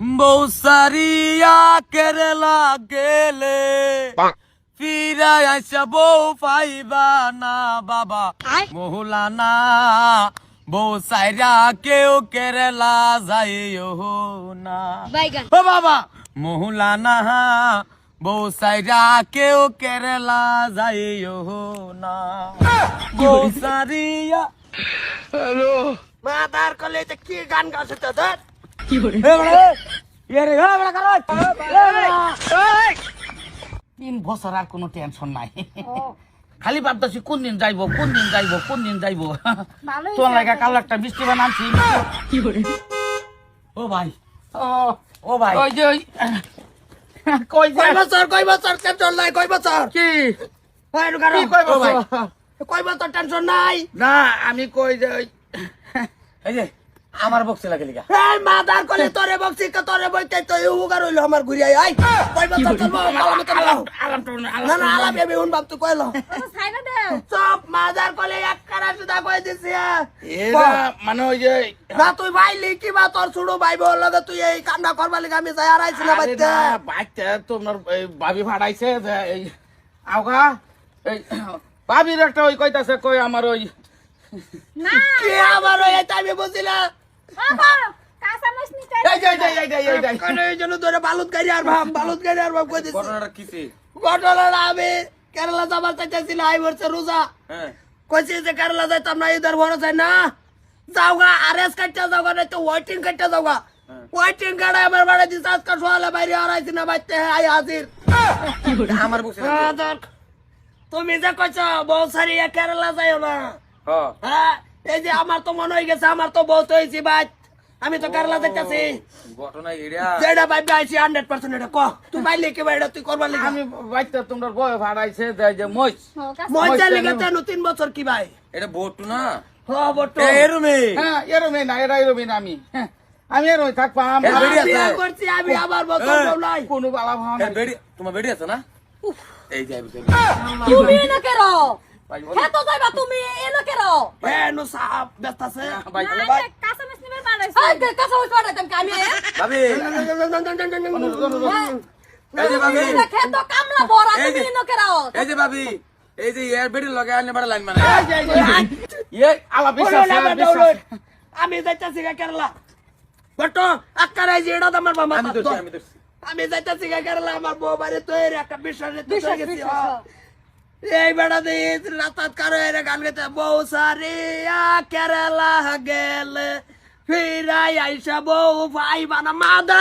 বৌসারিয়া কেরালা গেলে ফিরা আইসা বউ পাইবা না বাবা মহুলানা বৌসাইরা কেউ কেরালা যাইও না ও বাবা মহুলানা বৌসাইরা কেউ কেরালা যাইও না বৌসারিয়া হ্যালো মাদার কলে কি গান গাছে তো ধর কি করে তিন বছর আর কোনো টেনশন নাই খালি ভাবতেছি কোন দিন যাইবো তোর লাগা কাল একটা বৃষ্টি বানাচ্ছি ও ভাই ও ভাই কই বছর টেনশন নাই কই বছর কি কই বছর টেনশন নাই না আমি কই যে এই যে আমার বক্সে লাগে লিগা এই মাদার কলে তোরে বক্সি কা তোরে বইতে তো উগার হইলো আমার ঘুরি আই কই বছর চলবো আলাম না আলাম এবে উন বাপ তুই কইলো সাইনা দে সব মাদার কলে এক কারা সুদা কই দিছি এরা মানে ওই যে না তুই ভাইলি কি বা তোর ছুড়ো ভাই বল লাগে তুই এই কামনা করবা লাগা আমি যাই আইছি না বাইতে তোমার ভাবি ভাড়াইছে এই আওগা এই ভাবির একটা ওই কইতাছে কই আমার ওই না কি আমার ওই আমি বুঝিলা বাবা কাঁচা মাছ নিতে এই কোন এই জন্য ধরে বালুত গাড়ি আর ভাব কই দিছি ঘটনাটা কিছে ঘটনাটা আমি কেরালা যাবার চাইতেছিল আই বছর রোজা হ্যাঁ কইছে যে কেরালা যাইতাম না ইদার বড় যায় না যাওগা আরএস কাটতে যাওগা না তো ওয়েটিং কাটতে যাওগা ওয়েটিং গাড়ি আমার বাড়ি দিছে আজকে সকালে বাইরে আইছি না বাইতে আই হাজির আমার বসে তুমি যে কইছো বৌসারি কেরালা যাইও না হ্যাঁ এই যে আমার তো মনে হয়ে গেছে আমার তো বহুত হয়েছি ভাই আমি তো কেরালা যাইতাছি ঘটনা এরিয়া যেটা ভাই আইছি 100% এটা কো তুই বাইলে কি ভাই এটা তুই করবার লাগি আমি বাইতে তোমার বয় ভাড়াইছে যে মইছ লাগি তো 3 বছর কি ভাই এটা বটু না হ্যাঁ বটু এরমে হ্যাঁ এরমে না আমি এরই থাকবাম বিয়া করছি আমি আবার বছর নাই কোনো বালা ভাও না বেড়ি তোমার বেড়ি আছে না এই যাইবে তুমি না কেরো হ্যাঁ তো যাইবা তুমি এনো কেরো এনো সাহেব ব্যস্তাছে ভাই কাঁচা মাছ নিবে বানাইছি এই কাঁচা মাছ বানাইতাম আমি ভাবি এই যে ভাবি খেত কামলা বড় তুমি এনো কেরো এই যে ভাবি এই যে এর বেড়ি লগে আনে বড় লাইন মানে এই আলা বিশ্বাস আমি যাইতাছি কেরালা বটো আকারে যে এডা আমার বাবা আমি যাইতাছি কেরালা আমার বউ বাড়ি তো এর একটা বিশ্বাসে তো গেছি এই বেড়া দিয়ে রাতাত কারো এর গান গাইতে বউ সারিয়া কেরালা গেলে ফিরাই আইসা বউ ভাই বানা মাদা